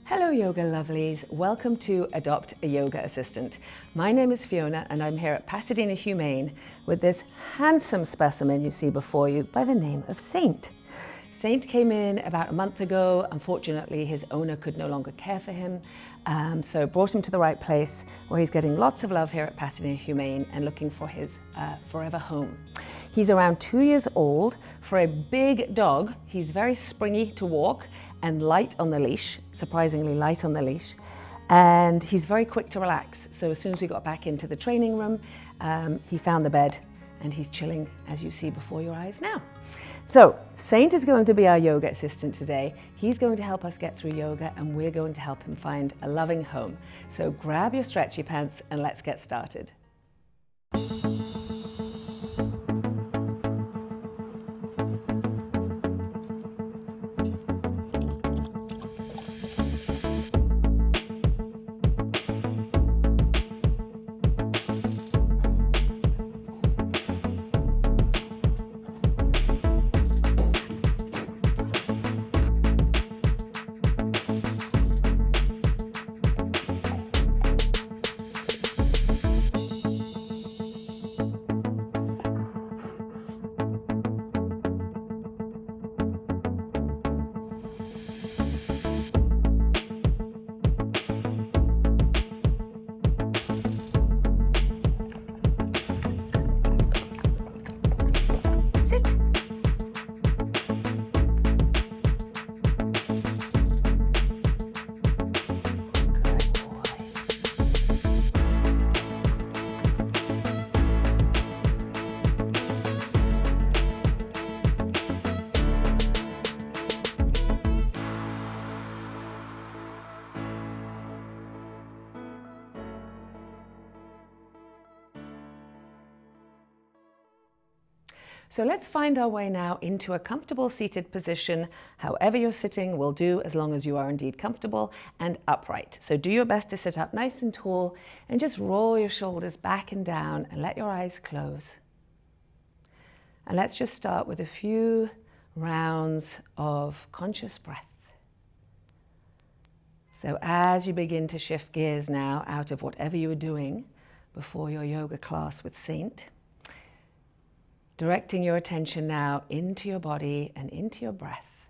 Hello yoga lovelies, welcome to Adopt a Yoga Assistant. My name is Fiona and I'm here at Pasadena Humane with this handsome specimen you see before you by the name of Saint. Saint came in about a month ago. Unfortunately, his owner could no longer care for him, so brought him to the right place where he's getting lots of love here at Pasadena Humane and looking for his forever home. He's around 2 years old. For a big dog, he's very springy to walk and light on the leash, surprisingly light on the leash. And he's very quick to relax. So as soon as we got back into the training room, he found the bed and he's chilling as you see before your eyes now. So Saint is going to be our yoga assistant today. He's going to help us get through yoga and we're going to help him find a loving home. So grab your stretchy pants and let's get started. So let's find our way now into a comfortable seated position. However you're sitting will do, as long as you are indeed comfortable and upright. So do your best to sit up nice and tall and just roll your shoulders back and down and let your eyes close. And let's just start with a few rounds of conscious breath. So as you begin to shift gears now out of whatever you were doing before your yoga class with Saint, directing your attention now into your body and into your breath.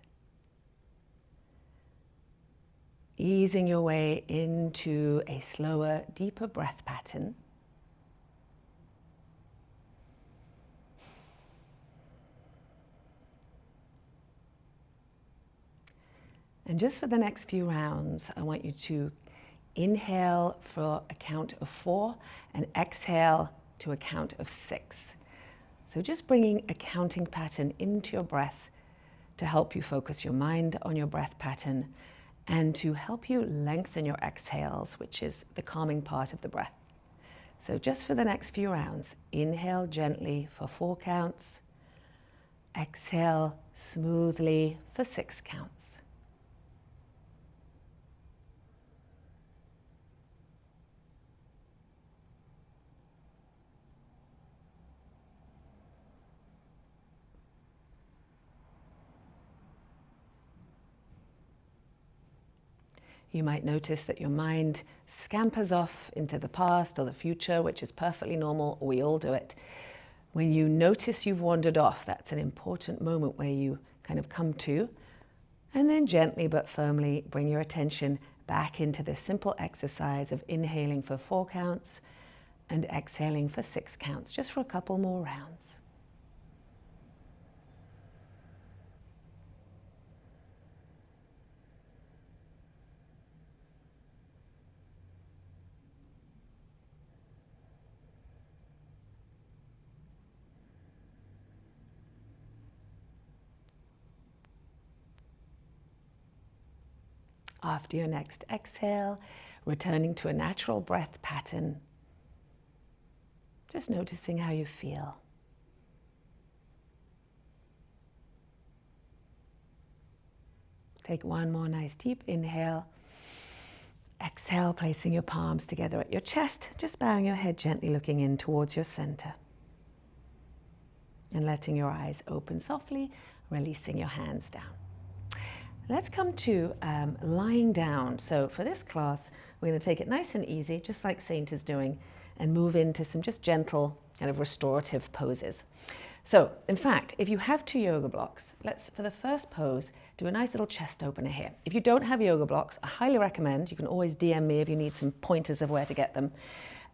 Easing your way into a slower, deeper breath pattern. And just for the next few rounds, I want you to inhale for a count of 4 and exhale to a count of 6. So just bringing a counting pattern into your breath to help you focus your mind on your breath pattern and to help you lengthen your exhales, which is the calming part of the breath. So just for the next few rounds, inhale gently for 4 counts, exhale smoothly for 6 counts. You might notice that your mind scampers off into the past or the future, which is perfectly normal. We all do it. When you notice you've wandered off, that's an important moment where you kind of come to, and then gently but firmly bring your attention back into this simple exercise of inhaling for 4 counts and exhaling for 6 counts, just for a couple more rounds. After your next exhale, returning to a natural breath pattern, just noticing how you feel. Take one more nice deep inhale. Exhale, placing your palms together at your chest, just bowing your head gently, looking in towards your center. And letting your eyes open softly, releasing your hands down. Let's come to lying down. So for this class, we're going to take it nice and easy, just like Saint is doing, and move into some just gentle kind of restorative poses. So in fact, if you have 2 yoga blocks, let's, for the first pose, do a nice little chest opener here. If you don't have yoga blocks, I highly recommend, you can always DM me if you need some pointers of where to get them,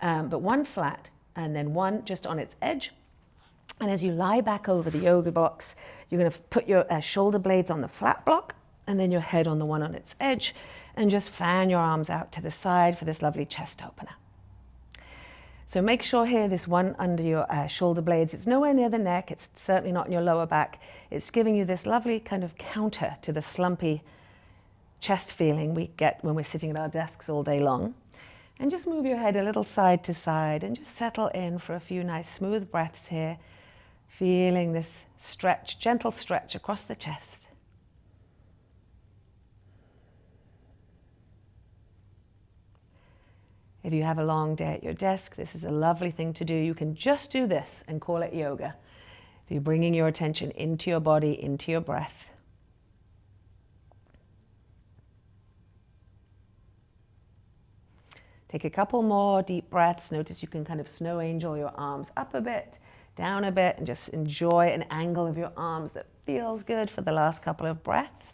but one flat and then one just on its edge. And as you lie back over the yoga blocks, you're going to put your shoulder blades on the flat block and then your head on the one on its edge, and just fan your arms out to the side for this lovely chest opener. So make sure here, this one under your shoulder blades, it's nowhere near the neck, it's certainly not in your lower back. It's giving you this lovely kind of counter to the slumpy chest feeling we get when we're sitting at our desks all day long. And just move your head a little side to side and just settle in for a few nice smooth breaths here, feeling this stretch, gentle stretch across the chest. If you have a long day at your desk, this is a lovely thing to do. You can just do this and call it yoga. If you're bringing your attention into your body, into your breath. Take a couple more deep breaths. Notice you can kind of snow angel your arms up a bit, down a bit, and just enjoy an angle of your arms that feels good for the last couple of breaths.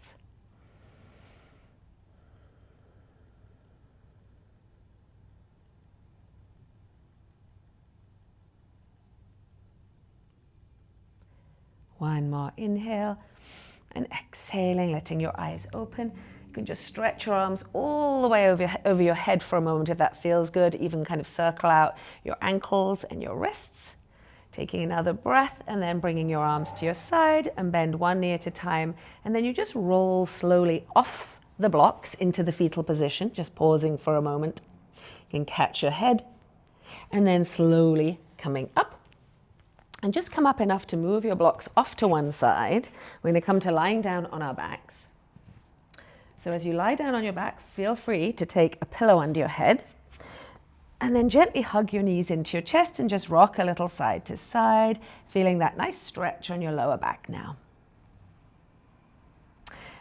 One more inhale and exhaling, letting your eyes open. You can just stretch your arms all the way over your head for a moment if that feels good. Even kind of circle out your ankles and your wrists. Taking another breath and then bringing your arms to your side and bend one knee at a time. And then you just roll slowly off the blocks into the fetal position, just pausing for a moment. You can catch your head and then slowly coming up. And just come up enough to move your blocks off to one side. We're going to come to lying down on our backs. So as you lie down on your back, feel free to take a pillow under your head. And then gently hug your knees into your chest and just rock a little side to side, feeling that nice stretch on your lower back now.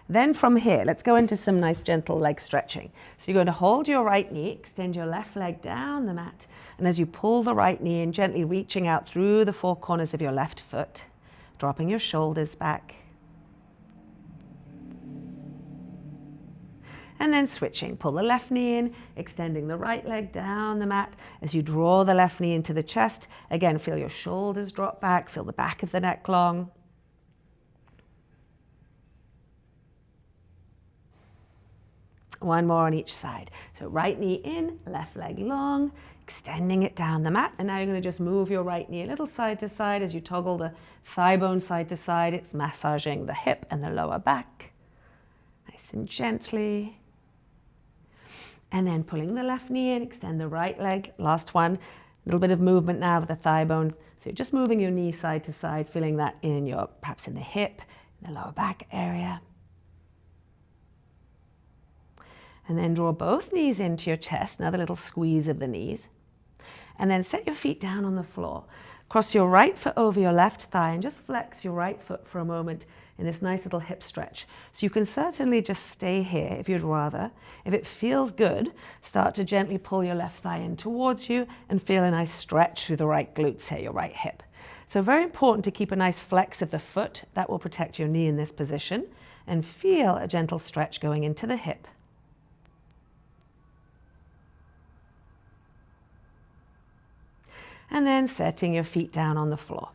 Then from here, let's go into some nice gentle leg stretching. So you're going to hold your right knee, extend your left leg down the mat, and as you pull the right knee in, gently reaching out through the 4 corners of your left foot, dropping your shoulders back. And then switching, pull the left knee in, extending the right leg down the mat. As you draw the left knee into the chest, again, feel your shoulders drop back, feel the back of the neck long. One more on each side. So right knee in, left leg long, extending it down the mat. And now you're going to just move your right knee a little side to side as you toggle the thigh bone side to side. It's massaging the hip and the lower back. Nice and gently. And then pulling the left knee in, extend the right leg. Last one. A little bit of movement now with the thigh bone. So you're just moving your knee side to side, feeling that in your, perhaps in the hip, in the lower back area. And then draw both knees into your chest, another little squeeze of the knees. And then set your feet down on the floor. Cross your right foot over your left thigh and just flex your right foot for a moment in this nice little hip stretch. So you can certainly just stay here if you'd rather. If it feels good, start to gently pull your left thigh in towards you and feel a nice stretch through the right glutes here, your right hip. So very important to keep a nice flex of the foot. That will protect your knee in this position. And feel a gentle stretch going into the hip. And then setting your feet down on the floor.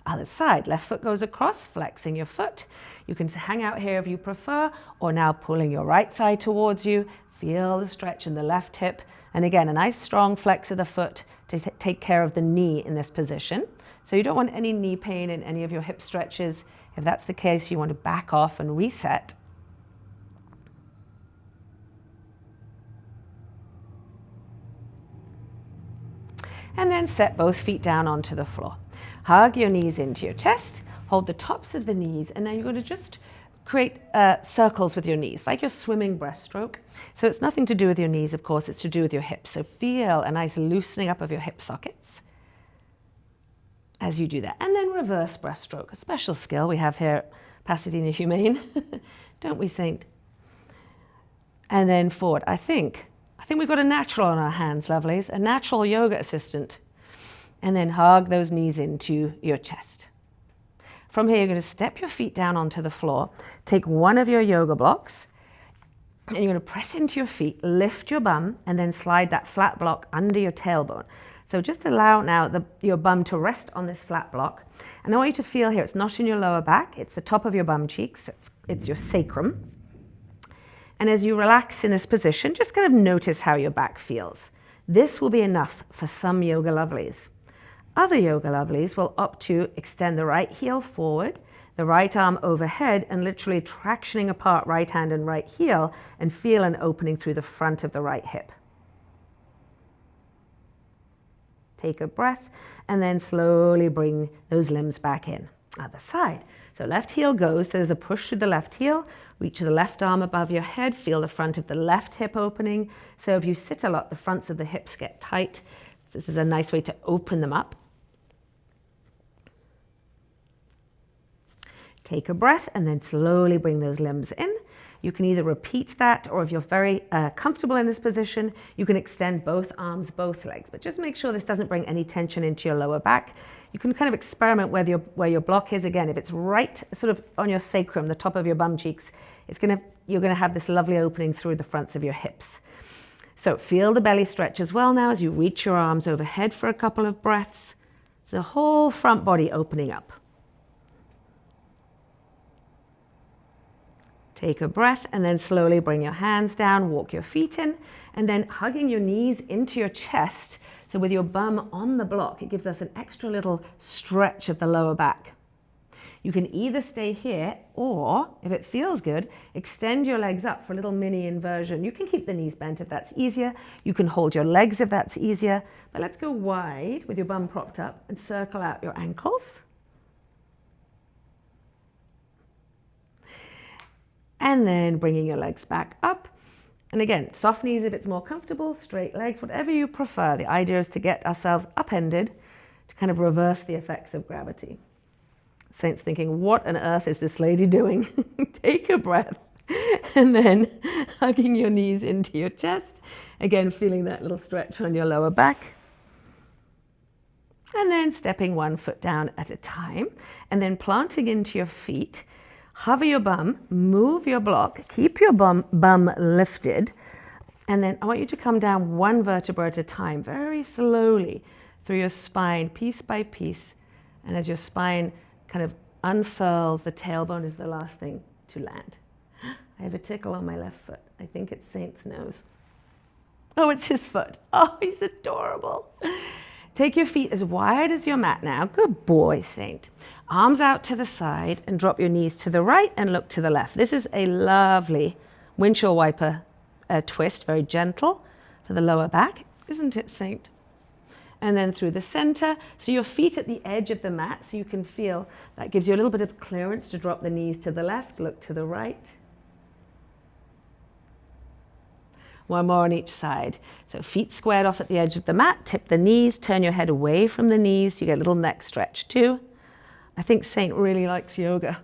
Other side, left foot goes across, flexing your foot. You can hang out here if you prefer, or now pulling your right thigh towards you. Feel the stretch in the left hip. And again, a nice strong flex of the foot to take care of the knee in this position. So you don't want any knee pain in any of your hip stretches. If that's the case, you want to back off and reset. And then set both feet down onto the floor. Hug your knees into your chest, hold the tops of the knees, and then you're going to just create circles with your knees, like your swimming breaststroke. So it's nothing to do with your knees, of course, it's to do with your hips. So feel a nice loosening up of your hip sockets as you do that. And then reverse breaststroke, a special skill we have here at Pasadena Humane. Don't we, Saint? and then forward. I think we've got a natural on our hands, lovelies, a natural yoga assistant. And then hug those knees into your chest. From here, you're going to step your feet down onto the floor, take one of your yoga blocks, and you're going to press into your feet, lift your bum, and then slide that flat block under your tailbone. So just allow now your bum to rest on this flat block. And I want you to feel here, it's not in your lower back, it's the top of your bum cheeks, it's your sacrum. And as you relax in this position, just kind of notice how your back feels. This will be enough for some yoga lovelies. Other yoga lovelies will opt to extend the right heel forward, the right arm overhead, and literally tractioning apart right hand and right heel, and feel an opening through the front of the right hip. Take a breath, and then slowly bring those limbs back in. Other side. So left heel goes, so there's a push through the left heel, reach the left arm above your head, feel the front of the left hip opening. So if you sit a lot, the fronts of the hips get tight. This is a nice way to open them up. Take a breath and then slowly bring those limbs in. You can either repeat that, or if you're very comfortable in this position, you can extend both arms, both legs. But just make sure this doesn't bring any tension into your lower back. You can kind of experiment where your block is. Again, if it's right sort of on your sacrum, the top of your bum cheeks, you're going to have this lovely opening through the fronts of your hips. So feel the belly stretch as well now as you reach your arms overhead for a couple of breaths. The whole front body opening up. Take a breath and then slowly bring your hands down, walk your feet in, and then hugging your knees into your chest. So with your bum on the block, it gives us an extra little stretch of the lower back. You can either stay here, or if it feels good, extend your legs up for a little mini inversion. You can keep the knees bent if that's easier. You can hold your legs if that's easier. But let's go wide with your bum propped up and circle out your ankles. And then bringing your legs back up. And again, soft knees if it's more comfortable, straight legs, whatever you prefer. The idea is to get ourselves upended to kind of reverse the effects of gravity. Saint's thinking, what on earth is this lady doing? Take a breath and then hugging your knees into your chest. Again, feeling that little stretch on your lower back. And then stepping one foot down at a time and then planting into your feet. Hover your bum, move your block, keep your bum lifted, and then I want you to come down one vertebra at a time, very slowly through your spine, piece by piece. And as your spine kind of unfurls, the tailbone is the last thing to land. I have a tickle on my left foot. I think it's Saint's nose. Oh, it's his foot. Oh, he's adorable. Take your feet as wide as your mat now. Good boy, Saint. Arms out to the side and drop your knees to the right and look to the left. This is a lovely windshield wiper twist, very gentle for the lower back. Isn't it, Saint? And then through the center. So your feet at the edge of the mat, so you can feel that gives you a little bit of clearance to drop the knees to the left, look to the right. One more on each side. So feet squared off at the edge of the mat, tip the knees, turn your head away from the knees. You get a little neck stretch too. I think Saint really likes yoga.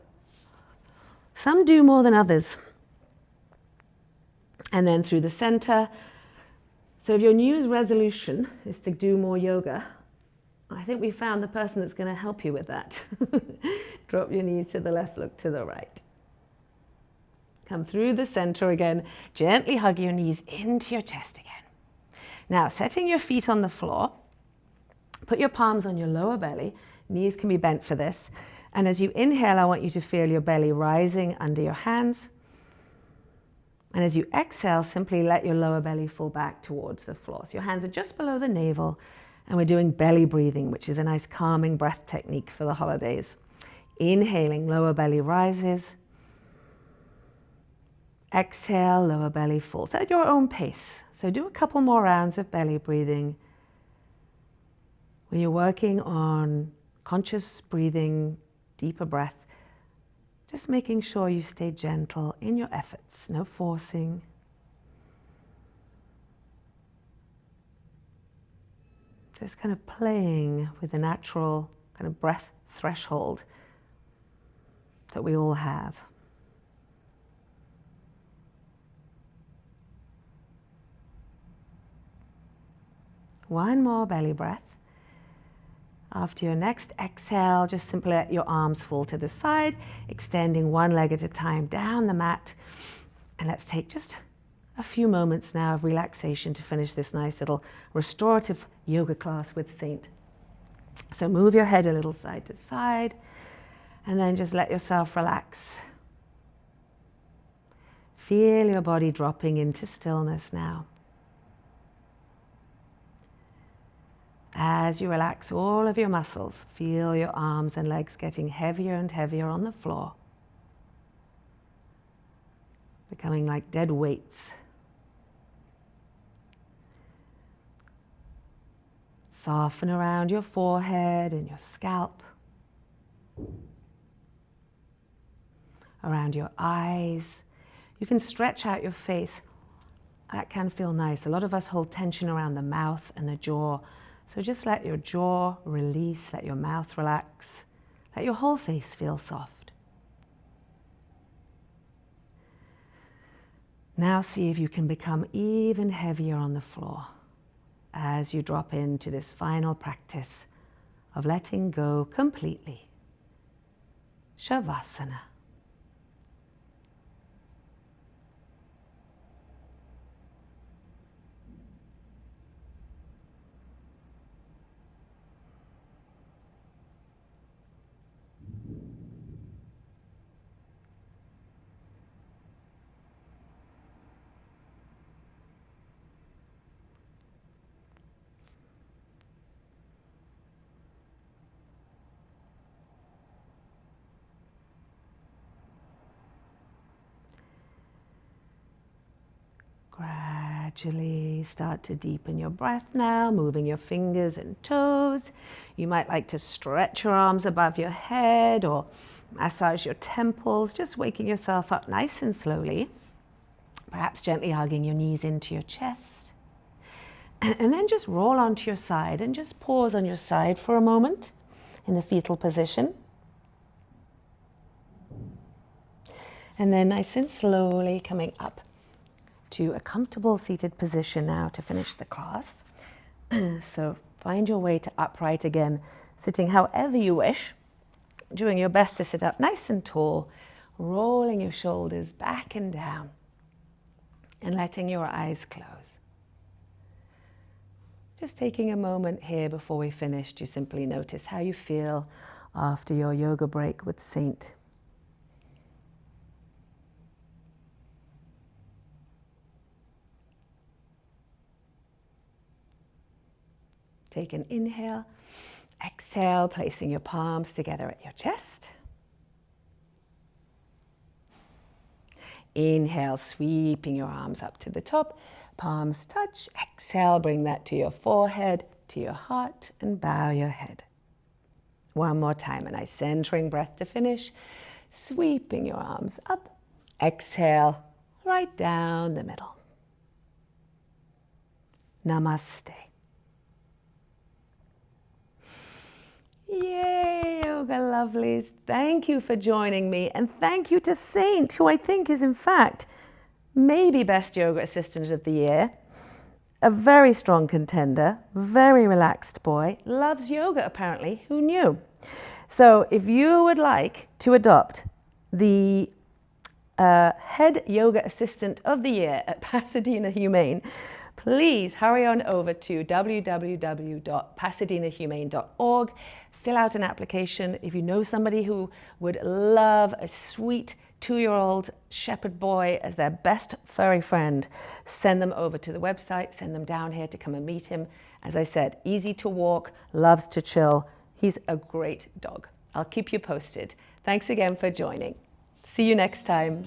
Some do more than others. And then through the center. So if your New Year's resolution is to do more yoga, I think we found the person that's going to help you with that. Drop your knees to the left, look to the right. Come through the center again. Gently hug your knees into your chest again. Now, setting your feet on the floor, put your palms on your lower belly. Knees can be bent for this. And as you inhale, I want you to feel your belly rising under your hands. And as you exhale, simply let your lower belly fall back towards the floor. So your hands are just below the navel, and we're doing belly breathing, which is a nice calming breath technique for the holidays. Inhaling, lower belly rises. Exhale, lower belly falls at your own pace. So do a couple more rounds of belly breathing. When you're working on conscious breathing, deeper breath, just making sure you stay gentle in your efforts, no forcing. Just kind of playing with the natural kind of breath threshold that we all have. One more belly breath. After your next exhale, just simply let your arms fall to the side, extending one leg at a time down the mat. And let's take just a few moments now of relaxation to finish this nice little restorative yoga class with Saint. So move your head a little side to side, and then just let yourself relax. Feel your body dropping into stillness now. As you relax all of your muscles, feel your arms and legs getting heavier and heavier on the floor, becoming like dead weights. Soften around your forehead and your scalp, around your eyes. You can stretch out your face. That can feel nice. A lot of us hold tension around the mouth and the jaw. So just let your jaw release, let your mouth relax, let your whole face feel soft. Now see if you can become even heavier on the floor as you drop into this final practice of letting go completely. Shavasana. Gradually start to deepen your breath now, moving your fingers and toes. You might like to stretch your arms above your head or massage your temples, just waking yourself up nice and slowly. Perhaps gently hugging your knees into your chest. And then just roll onto your side and just pause on your side for a moment in the fetal position. And then nice and slowly coming up to a comfortable seated position now to finish the class. So find your way to upright again, sitting however you wish, doing your best to sit up nice and tall, rolling your shoulders back and down, and letting your eyes close. Just taking a moment here before we finish to simply notice how you feel after your yoga break with Saint. Take an inhale, exhale, placing your palms together at your chest. Inhale, sweeping your arms up to the top, palms touch. Exhale, bring that to your forehead, to your heart, and bow your head. One more time, a nice centering breath to finish. Sweeping your arms up. Exhale, right down the middle. Namaste. Yay, yoga lovelies. Thank you for joining me, and thank you to Saint, who I think is in fact maybe best yoga assistant of the year. A very strong contender, very relaxed boy, loves yoga apparently, who knew? So if you would like to adopt the head yoga assistant of the year at Pasadena Humane, please hurry on over to www.pasadenahumane.org. Fill out an application. If you know somebody who would love a sweet 2-year-old shepherd boy as their best furry friend, send them over to the website, send them down here to come and meet him. As I said, easy to walk, loves to chill. He's a great dog. I'll keep you posted. Thanks again for joining. See you next time.